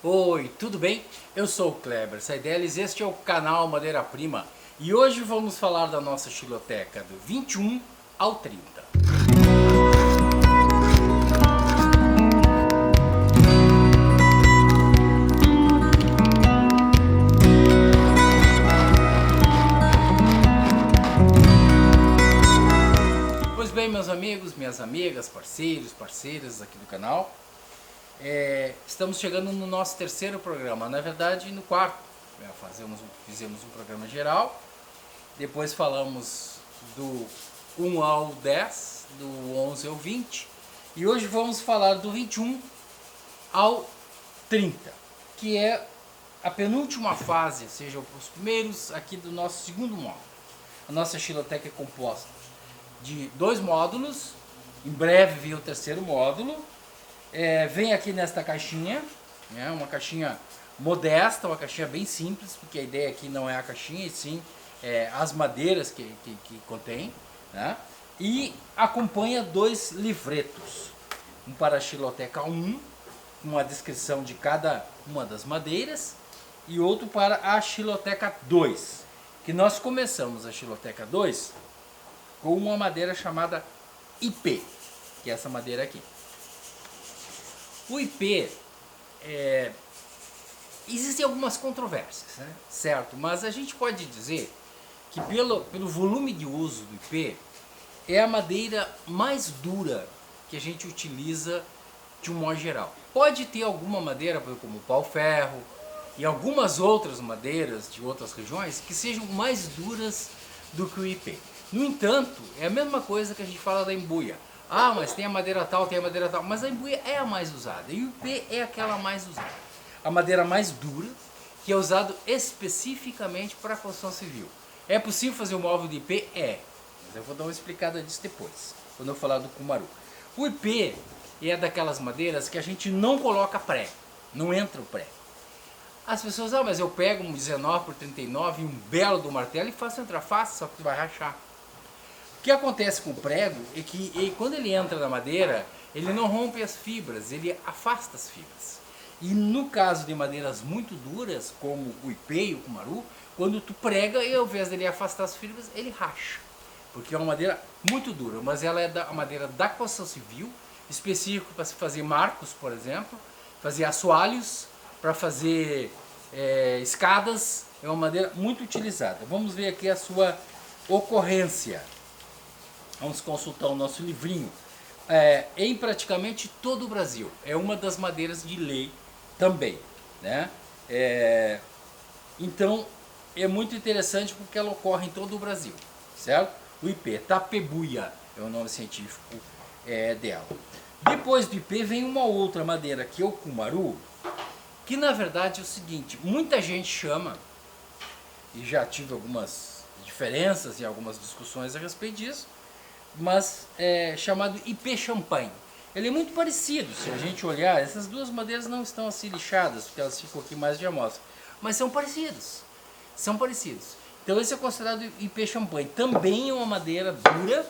Oi, tudo bem? Eu sou o Kleber Saideles, este é o canal Madeira Prima e hoje vamos falar da nossa xiloteca do 21 ao 30. Pois bem, meus amigos, minhas amigas, parceiros, parceiras aqui do canal, estamos chegando no nosso terceiro programa, na verdade no quarto. Fizemos um programa geral, depois falamos do 1 ao 10, do 11 ao 20 e hoje vamos falar do 21 ao 30, que é a penúltima fase, ou seja, os primeiros aqui do nosso segundo módulo. A nossa xiloteca é composta de 2 módulos, em breve vem o terceiro módulo. Vem aqui nesta caixinha, né, uma caixinha modesta, uma caixinha bem simples, porque a ideia aqui não é a caixinha, e sim as madeiras que contém, né, e acompanha 2 livretos, um para a xiloteca 1, com a descrição de cada uma das madeiras, e outro para a xiloteca 2, que nós começamos a xiloteca 2 com uma madeira chamada IP, que é essa madeira aqui. O IP, existem algumas controvérsias, né? Certo? Mas a gente pode dizer que pelo volume de uso do IP, é a madeira mais dura que a gente utiliza de um modo geral. Pode ter alguma madeira, como o pau-ferro, e algumas outras madeiras de outras regiões que sejam mais duras do que o IP. No entanto, é a mesma coisa que a gente fala da embuia. Ah, mas tem a madeira tal, tem a madeira tal. Mas a embuia é a mais usada e o IP é aquela mais usada. A madeira mais dura, que é usado especificamente para a construção civil. É possível fazer um móvel de IP? É. Mas eu vou dar uma explicada disso depois, quando eu falar do cumaru. O IP é daquelas madeiras que a gente não coloca prego, não entra o prego. As pessoas, mas eu pego um 19 por 39 e um belo do martelo e faço entrar fácil, só que vai rachar. O que acontece com o prego é que quando ele entra na madeira, ele não rompe as fibras, ele afasta as fibras. E no caso de madeiras muito duras, como o IP e o cumaru, quando tu prega, e ao invés dele afastar as fibras, ele racha. Porque é uma madeira muito dura, mas ela é a madeira da construção civil, específico para se fazer marcos, por exemplo, fazer assoalhos, para fazer escadas. É uma madeira muito utilizada. Vamos ver aqui a sua ocorrência. Vamos consultar o nosso livrinho. Em praticamente todo o Brasil. É uma das madeiras de lei também, né? Então, é muito interessante porque ela ocorre em todo o Brasil, certo? O IP, tapebuia, é o nome científico dela. Depois do IP vem uma outra madeira, que é o cumaru, que na verdade é o seguinte, muita gente chama, e já tive algumas diferenças e algumas discussões a respeito disso, mas é chamado IP champanhe. Ele é muito parecido, se a gente olhar, essas duas madeiras não estão assim lixadas, porque elas ficam aqui mais de amostra, mas são parecidos, Então esse é considerado IP champanhe. Também é uma madeira dura,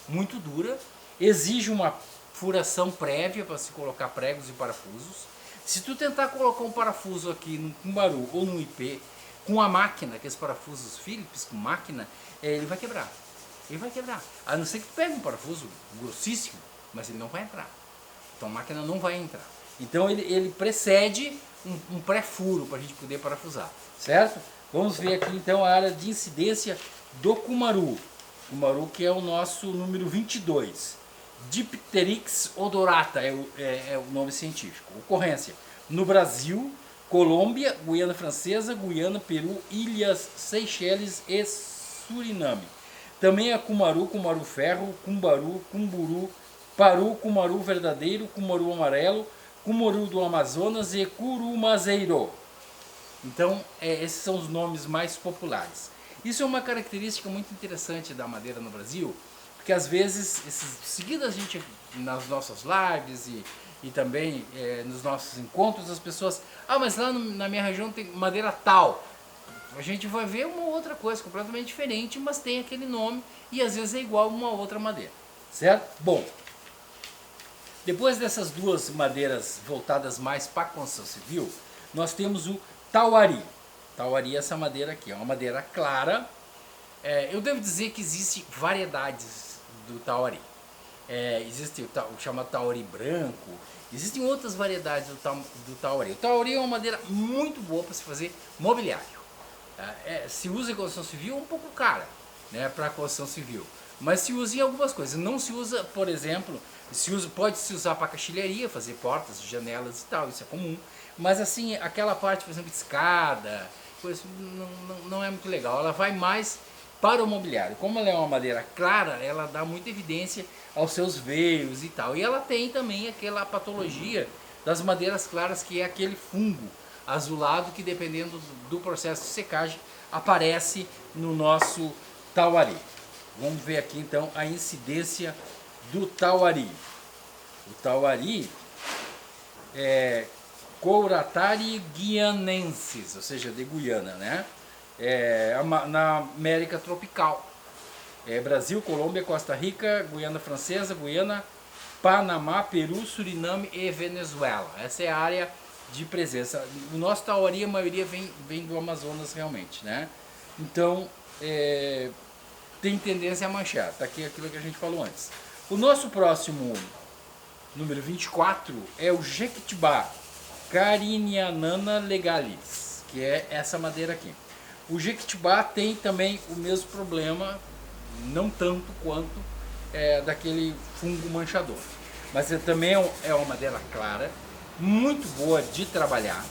muito dura, exige uma furação prévia para se colocar pregos e parafusos. Se tu tentar colocar um parafuso aqui no cumaru ou no IP, com a máquina, aqueles parafusos Phillips com máquina, ele vai quebrar. Ele vai quebrar. A não ser que tu pegue um parafuso grossíssimo, mas ele não vai entrar. Então a máquina não vai entrar. Então ele precede um pré-furo para a gente poder parafusar, certo? Vamos ver aqui então a área de incidência do cumaru. Cumaru, que é o nosso número 22. Dipteryx odorata é o nome científico. Ocorrência no Brasil, Colômbia, Guiana Francesa, Guiana, Peru, Ilhas Seychelles e Suriname. Também é cumaru, cumaru ferro, cumbaru, cumburu, paru, cumaru verdadeiro, cumaru amarelo, cumaru do Amazonas e curumazeiro. Então, esses são os nomes mais populares. Isso é uma característica muito interessante da madeira no Brasil, porque às vezes, seguido a gente nas nossas lives e também nos nossos encontros, as pessoas, mas lá na minha região tem madeira tal. A gente vai ver uma outra coisa completamente diferente, mas tem aquele nome e às vezes é igual a uma outra madeira, certo? Bom, depois dessas duas madeiras voltadas mais para a construção civil, nós temos o tauari. Tauari é essa madeira aqui, é uma madeira clara. Eu devo dizer que existem variedades do tauari. Existe o chamado tauari branco, existem outras variedades do tauari. O tauari é uma madeira muito boa para se fazer mobiliário. Se usa em construção civil, é um pouco cara, né, para construção civil. Mas se usa em algumas coisas. Não se usa, por exemplo, pode se usar para caixilharia, fazer portas, janelas e tal, isso é comum. Mas assim, aquela parte, por exemplo, de escada, coisa, não é muito legal. Ela vai mais para o mobiliário. Como ela é uma madeira clara, ela dá muita evidência aos seus veios e tal. E ela tem também aquela patologia das madeiras claras, que é aquele fungo azulado que, dependendo do processo de secagem, aparece no nosso tauari. Vamos ver aqui então a incidência do tauari. O tauari é Couratari guianensis, ou seja, de Guiana, né? Na América tropical. Brasil, Colômbia, Costa Rica, Guiana Francesa, Guiana, Panamá, Peru, Suriname e Venezuela. Essa é a área de presença. O nosso tauari, a maioria vem do Amazonas realmente, né? Então, tem tendência a manchar. Está aqui aquilo que a gente falou antes. O nosso próximo, número 24, é o Jequitibá, Carinianana legalis, que é essa madeira aqui. O Jequitibá tem também o mesmo problema, não tanto quanto daquele fungo manchador. Mas também é uma madeira clara, muito boa de trabalhar.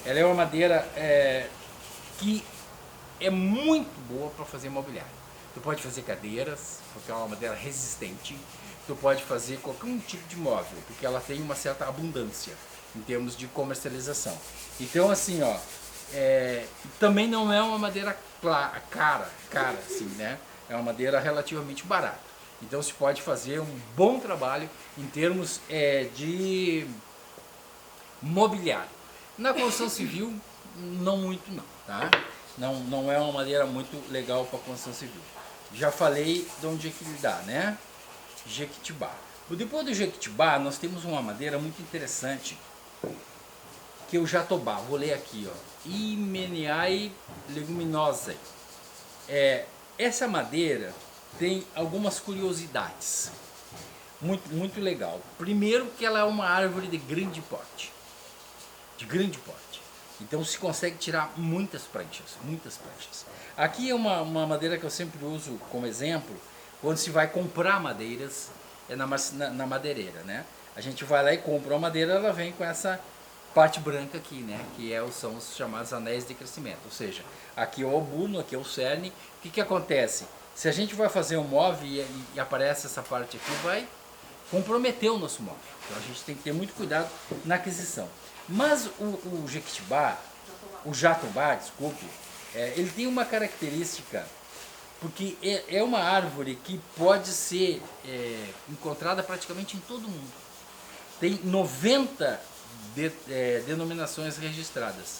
Ela é uma madeira que é muito boa para fazer mobiliário. Tu pode fazer cadeiras, porque é uma madeira resistente. Tu pode fazer qualquer um tipo de móvel, porque ela tem uma certa abundância em termos de comercialização. Então, assim, ó, também não é uma madeira cara, assim, né? É uma madeira relativamente barata. Então, se pode fazer um bom trabalho em termos de mobiliário. Na construção civil, não muito não, tá? Não é uma madeira muito legal para construção civil. Já falei de onde é que ele dá, né? Jequitibá. Depois do Jequitibá, nós temos uma madeira muito interessante, que é o jatobá. Vou ler aqui, ó. Hymeniae leguminosae. Essa madeira tem algumas curiosidades. Muito, muito legal. Primeiro que ela é uma árvore de grande porte. Então se consegue tirar muitas pranchas. Aqui é uma madeira que eu sempre uso como exemplo, quando se vai comprar madeiras na madeireira, né? A gente vai lá e compra uma madeira, ela vem com essa parte branca aqui, né? Que são os chamados anéis de crescimento. Ou seja, aqui é o obuno, aqui é o cerne. O que acontece? Se a gente vai fazer um móvel e aparece essa parte aqui, vai comprometer o nosso móvel. Então a gente tem que ter muito cuidado na aquisição. Mas o Jequitibá, o jatobá, desculpe, ele tem uma característica, porque é uma árvore que pode ser encontrada praticamente em todo mundo. Tem 90 denominações registradas.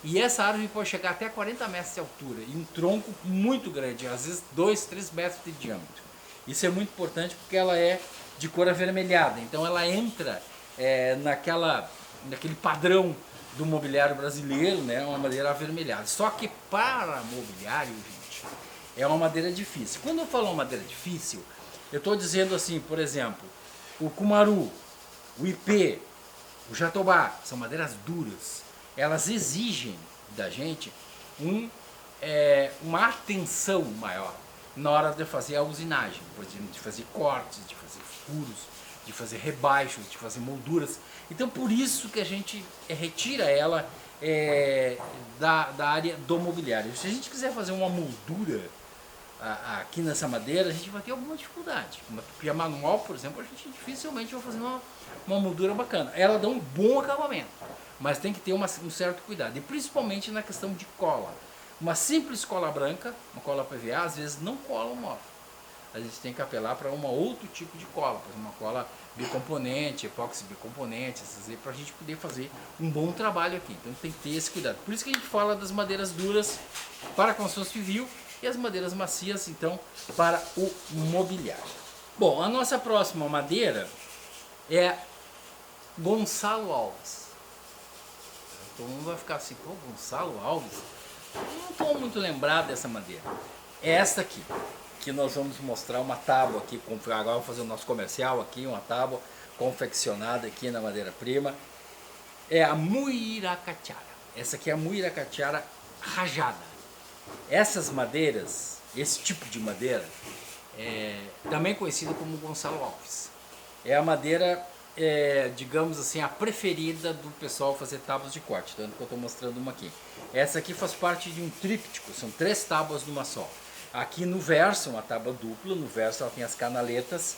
E essa árvore pode chegar até 40 metros de altura e um tronco muito grande, às vezes 2, 3 metros de diâmetro. Isso é muito importante porque ela é de cor avermelhada, então ela entra naquele padrão do mobiliário brasileiro, né? Uma madeira avermelhada. Só que para mobiliário, gente, é uma madeira difícil. Quando eu falo uma madeira difícil, eu estou dizendo assim, por exemplo, o cumaru, o ipê, o jatobá, são madeiras duras. Elas exigem da gente uma atenção maior na hora de fazer a usinagem, por exemplo, de fazer cortes, de fazer furos, de fazer rebaixos, de fazer molduras. Então, por isso que a gente retira ela da área do mobiliário. Se a gente quiser fazer uma moldura aqui nessa madeira, a gente vai ter alguma dificuldade. Uma tupia manual, por exemplo, a gente dificilmente vai fazer uma moldura bacana. Ela dá um bom acabamento, mas tem que ter um certo cuidado, e principalmente na questão de cola. Uma simples cola branca, uma cola PVA, às vezes não cola o móvel. A gente tem que apelar para um outro tipo de cola, por exemplo, uma cola bicomponente, epóxi bicomponente, para a gente poder fazer um bom trabalho aqui. Então tem que ter esse cuidado. Por isso que a gente fala das madeiras duras para a construção civil e as madeiras macias, então, para o mobiliário. Bom, a nossa próxima madeira é Gonçalo Alves. todo mundo vai ficar assim, pô, Gonçalo Alves? Não estou muito lembrado dessa madeira. É esta aqui, que nós vamos mostrar uma tábua aqui, agora vamos fazer o nosso comercial aqui, uma tábua confeccionada aqui na madeira-prima. É a Muiracatiara. Essa aqui é a Muiracatiara rajada. Essas madeiras, esse tipo de madeira, é também conhecida como Gonçalo Alves. É a madeira, digamos assim, a preferida do pessoal fazer tábuas de corte, tanto que eu estou mostrando uma aqui. Essa aqui faz parte de um tríptico, são 3 tábuas numa só. Aqui no verso, uma tábua dupla, no verso ela tem as canaletas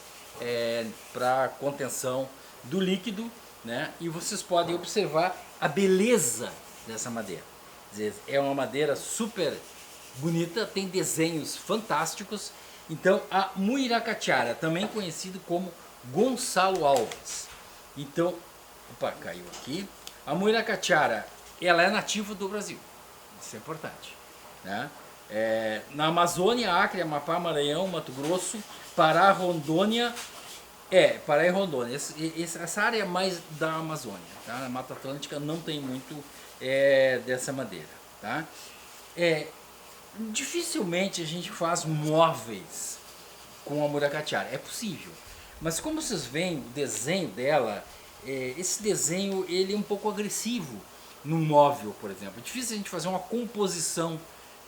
para contenção do líquido, né? E vocês podem observar a beleza dessa madeira. É uma madeira super bonita, tem desenhos fantásticos. Então a Muiracatiara, também conhecido como Gonçalo Alves. Então, opa, caiu aqui. A Muiracatiara, ela é nativa do Brasil. Isso é importante, né? Na Amazônia, Acre, Amapá, Maranhão, Mato Grosso, Pará, Rondônia. Pará e Rondônia. Essa área é mais da Amazônia, tá? Na Mata Atlântica não tem muito dessa madeira, tá? Dificilmente a gente faz móveis com a Muiracatiara. É possível, mas como vocês veem o desenho dela, esse desenho ele é um pouco agressivo no móvel, por exemplo. É difícil a gente fazer uma composição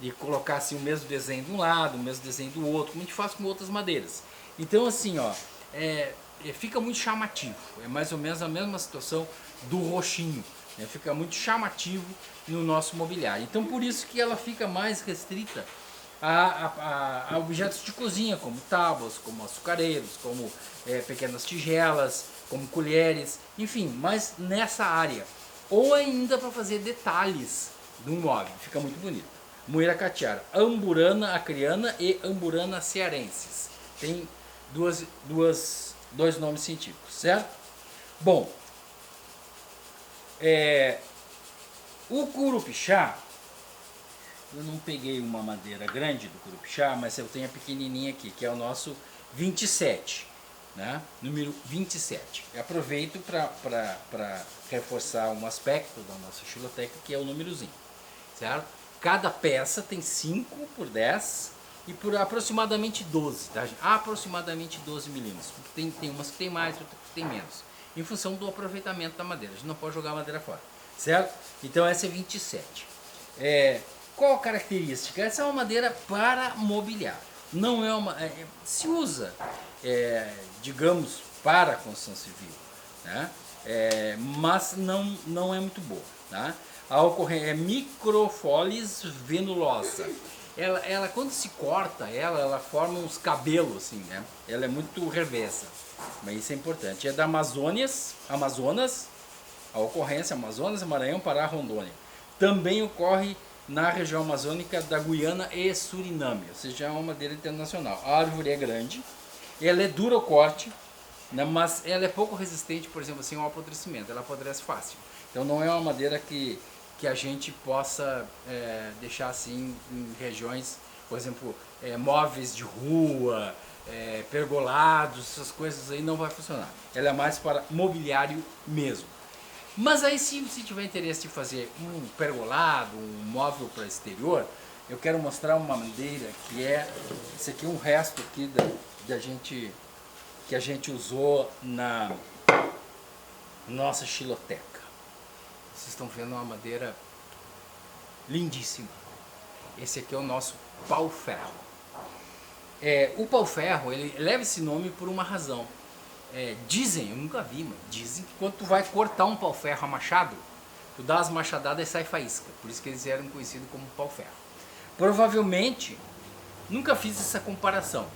e colocar assim o mesmo desenho de um lado, o mesmo desenho do outro, como a gente faz com outras madeiras. Então assim, ó, fica muito chamativo. É mais ou menos a mesma situação do roxinho, né? Fica muito chamativo no nosso mobiliário. Então por isso que ela fica mais restrita a objetos de cozinha, como tábuas, como açucareiros, como pequenas tigelas, como colheres, enfim, mas nessa área. Ou ainda para fazer detalhes de um móvel, fica muito bonito. Muiracatiara, Amburana acreana e Amburana cearensis. Tem dois nomes científicos, certo? Bom, o curupixá, eu não peguei uma madeira grande do curupixá, mas eu tenho a pequenininha aqui, que é o nosso 27, né? Número 27. Eu aproveito para reforçar um aspecto da nossa xiloteca, que é o númerozinho, certo? Cada peça tem 5 por 10 e por aproximadamente 12, tá? Aproximadamente 12 milímetros. Tem umas que tem mais, outras que tem menos, em função do aproveitamento da madeira. A gente não pode jogar a madeira fora, certo? Então essa é 27. Qual a característica? Essa é uma madeira para mobiliário. Não é uma... se usa, digamos, para a construção civil, né? Mas não é muito boa, tá? A ocorrência é Microphyllus venulosa. Ela quando se corta, ela forma uns cabelos assim, né? Ela é muito revessa, mas isso é importante. É da Amazonas, a ocorrência Amazonas, Maranhão, Pará, Rondônia. Também ocorre na região amazônica da Guiana e Suriname, ou seja, é uma madeira internacional. A árvore é grande, ela é dura ao corte, né, mas ela é pouco resistente, por exemplo, assim, ao apodrecimento, ela apodrece fácil. Então não é uma madeira que a gente possa deixar assim em regiões, por exemplo, móveis de rua, pergolados, essas coisas aí não vai funcionar. Ela é mais para mobiliário mesmo. Mas aí se tiver interesse de fazer um pergolado, um móvel para exterior, eu quero mostrar uma madeira que esse aqui é um resto aqui que a gente usou na nossa xiloteca. Vocês estão vendo uma madeira lindíssima. Esse aqui é o nosso pau-ferro. O pau-ferro, ele leva esse nome por uma razão. Dizem, eu nunca vi, mas dizem que quando tu vai cortar um pau-ferro a machado, tu dá as machadadas e sai faísca. Por isso que eles eram conhecidos como pau-ferro. Provavelmente, nunca fiz essa comparação.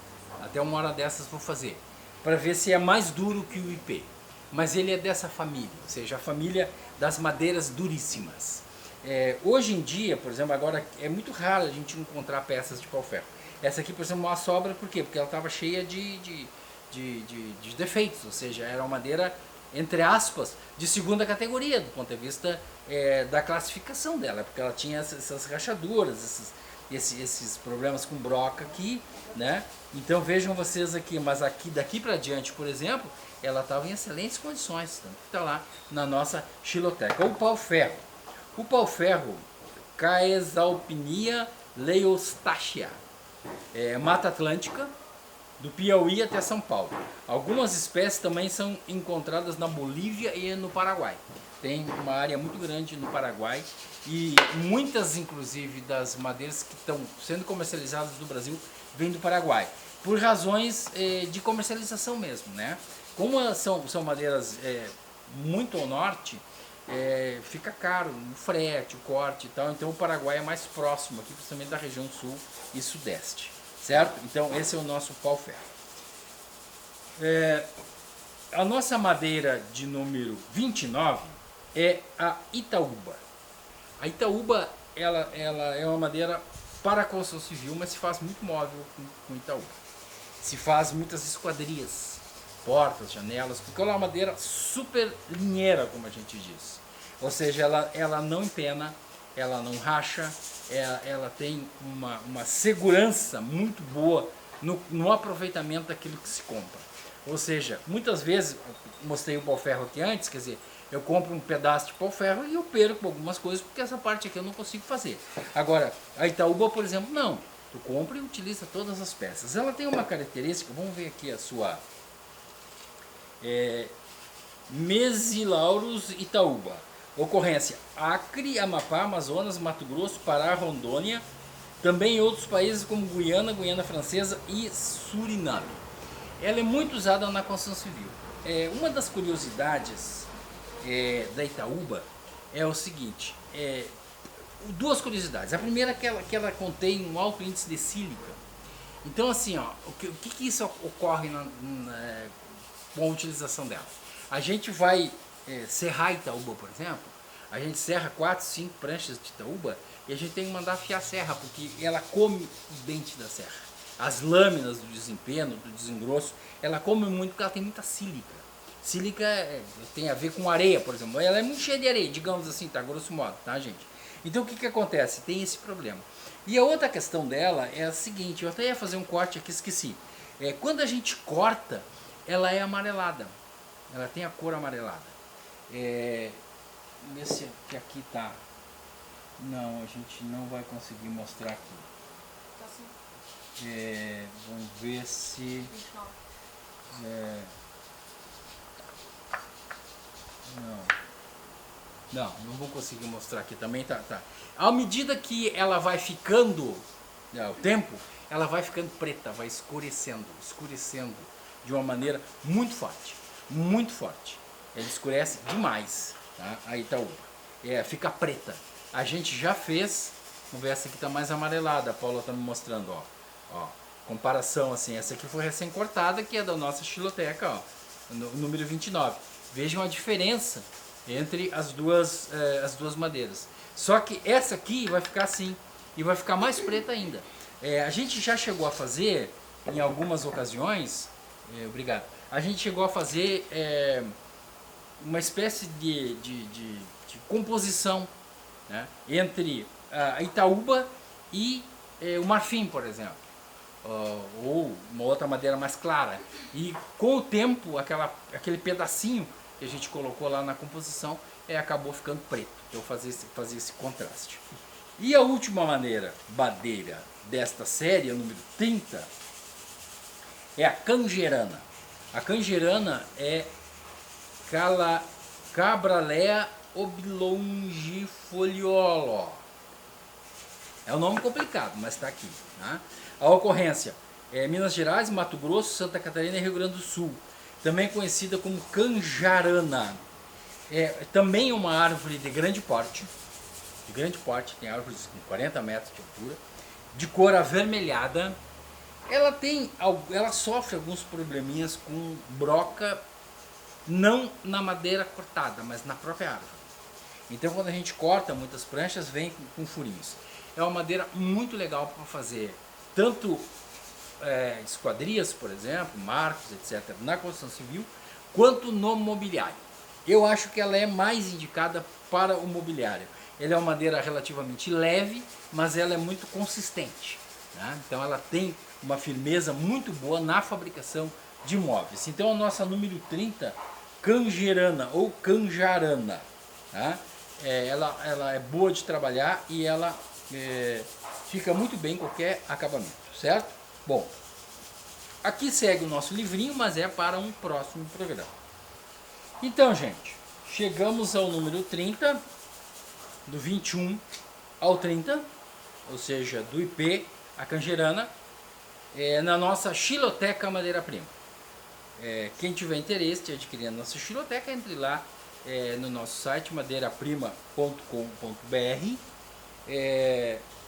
Até uma hora dessas vou fazer, para ver se é mais duro que o IP. Mas ele é dessa família, ou seja, a família das madeiras duríssimas. Hoje em dia, por exemplo, agora é muito raro a gente encontrar peças de pau-ferro. Essa aqui, por exemplo, é uma sobra, por quê? Porque ela estava cheia de defeitos, ou seja, era uma madeira, entre aspas, de segunda categoria, do ponto de vista da classificação dela, porque ela tinha essas rachaduras, esses problemas com broca aqui, né? Então vejam vocês aqui, mas daqui para diante, por exemplo, ela estava em excelentes condições, tanto que está lá na nossa xiloteca. O pau-ferro. O pau-ferro, Caesalpinia leiostachia, Mata Atlântica, do Piauí até São Paulo. Algumas espécies também são encontradas na Bolívia e no Paraguai. Tem uma área muito grande no Paraguai e muitas, inclusive, das madeiras que estão sendo comercializadas no Brasil vêm do Paraguai, por razões de comercialização mesmo, né? Como são madeiras muito ao norte, fica caro o frete, o corte e tal, então o Paraguai é mais próximo aqui, principalmente da região sul e sudeste, certo? Então esse é o nosso pau-ferro. A nossa madeira de número 29 é a Itaúba. A Itaúba ela é uma madeira para a construção civil, mas se faz muito móvel com Itaúba. Se faz muitas esquadrias, portas, janelas, porque ela é uma madeira super linheira, como a gente diz. Ou seja, ela não empena, ela não racha, ela tem uma segurança muito boa no aproveitamento daquilo que se compra. Ou seja, muitas vezes, mostrei o pau-ferro aqui antes, quer dizer, eu compro um pedaço de pau-ferro e eu perco algumas coisas, porque essa parte aqui eu não consigo fazer. Agora, a Itaúba, por exemplo, não. Tu compra e utiliza todas as peças. Ela tem uma característica, vamos ver aqui a sua... Mesilaurus Itaúba. Ocorrência: Acre, Amapá, Amazonas, Mato Grosso, Pará, Rondônia. Também em outros países como Guiana, Guiana Francesa e Suriname. Ela é muito usada na construção civil. Uma das curiosidades da Itaúba é o seguinte, duas curiosidades. A primeira é que ela contém um alto índice de sílica. Então assim, ó, o que isso ocorre com a utilização dela? A gente vai serrar Itaúba, por exemplo, a gente serra 4, 5 pranchas de Itaúba e a gente tem que mandar afiar a serra, porque ela come o dente da serra. As lâminas do desempeno, do desengrosso, ela come muito porque ela tem muita sílica. Sílica tem a ver com areia, por exemplo. Ela é muito cheia de areia, digamos assim, tá? Grosso modo, tá, gente? Então o que acontece? Tem esse problema. E a outra questão dela é a seguinte, eu até ia fazer um corte aqui, esqueci. Quando a gente corta, ela é amarelada. Ela tem a cor amarelada. Nesse aqui tá. Não, a gente não vai conseguir mostrar aqui. Tá sim. Vamos ver se... Não vou conseguir mostrar aqui também, tá. À medida que ela vai ficando, o tempo, ela vai ficando preta, vai escurecendo de uma maneira muito forte, muito forte. Ela escurece demais, tá? A Itaúba. Fica preta. A gente já fez, vamos ver, essa aqui tá mais amarelada, a Paula tá me mostrando, ó. Comparação assim, essa aqui foi recém cortada, que é da nossa xiloteca, ó, número 29. Vejam a diferença entre as duas madeiras. Só que essa aqui vai ficar assim, e vai ficar mais preta ainda. A gente já chegou a fazer, em algumas ocasiões, obrigado, a gente chegou a fazer uma espécie de composição, né, entre a Itaúba e o marfim, por exemplo. Ou uma outra madeira mais clara. E com o tempo, aquele pedacinho que a gente colocou lá na composição acabou ficando preto. Então fazer esse contraste. E a última madeira desta série, a número 30, é a cangerana. A cangerana é Cabralea oblongifoliolo. É um nome complicado, mas está aqui. Tá? A ocorrência é Minas Gerais, Mato Grosso, Santa Catarina e Rio Grande do Sul. Também conhecida como canjarana. Também é uma árvore de grande porte. Tem árvores com 40 metros de altura. De cor avermelhada. Ela sofre alguns probleminhas com broca, não na madeira cortada, mas na própria árvore. Então quando a gente corta muitas pranchas, vem com furinhos. É uma madeira muito legal para fazer tanto esquadrias, por exemplo, marcos, etc., na construção civil, quanto no mobiliário. Eu acho que ela é mais indicada para o mobiliário. Ela é uma madeira relativamente leve, mas ela é muito consistente. Né? Então ela tem uma firmeza muito boa na fabricação de móveis. Então a nossa número 30, cangerana ou canjarana. Tá? ela é boa de trabalhar e ela fica muito bem em qualquer acabamento, certo? Bom, aqui segue o nosso livrinho, mas é para um próximo programa. Então, gente, chegamos ao número 30, do 21 ao 30, ou seja, do IP, a canjerana, na nossa xiloteca madeira-prima. Quem tiver interesse de adquirir a nossa xiloteca, entre lá no nosso site madeiraprima.com.br.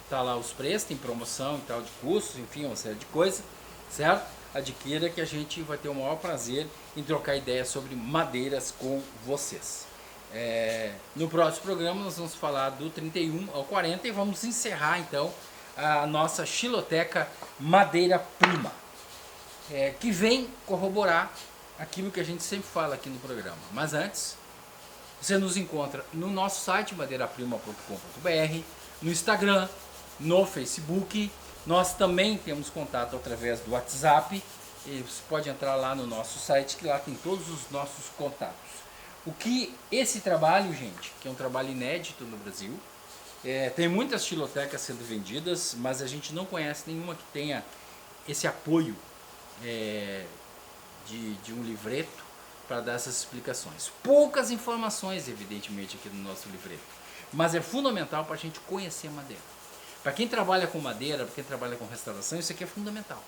Tá lá os preços, tem promoção e tal de custos, enfim, uma série de coisas, certo? Adquira que a gente vai ter o maior prazer em trocar ideias sobre madeiras com vocês. No próximo programa nós vamos falar do 31 ao 40 e vamos encerrar então a nossa xiloteca madeira-prima, que vem corroborar aquilo que a gente sempre fala aqui no programa. Mas antes, você nos encontra no nosso site madeiraprima.com.br, no Instagram, no Facebook. Nós também temos contato através do WhatsApp. E você pode entrar lá no nosso site, que lá tem todos os nossos contatos. O que esse trabalho, gente, que é um trabalho inédito no Brasil, tem muitas xilotecas sendo vendidas, mas a gente não conhece nenhuma que tenha esse apoio de um livreto para dar essas explicações. Poucas informações, evidentemente, aqui no nosso livreto, mas é fundamental para a gente conhecer madeira. Para quem trabalha com madeira, para quem trabalha com restauração, isso aqui é fundamental.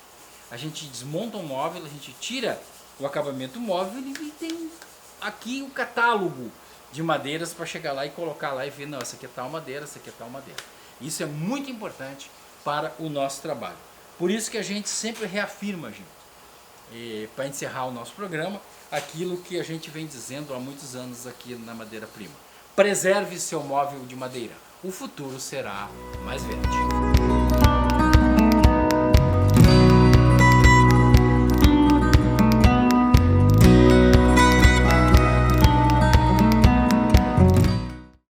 A gente desmonta um móvel, a gente tira o acabamento móvel e tem aqui o catálogo de madeiras para chegar lá e colocar lá e ver, não, essa aqui é tal madeira, essa aqui é tal madeira. Isso é muito importante para o nosso trabalho. Por isso que a gente sempre reafirma, gente, para encerrar o nosso programa, aquilo que a gente vem dizendo há muitos anos aqui na Madeira Prima. Preserve seu móvel de madeira. O futuro será mais verde.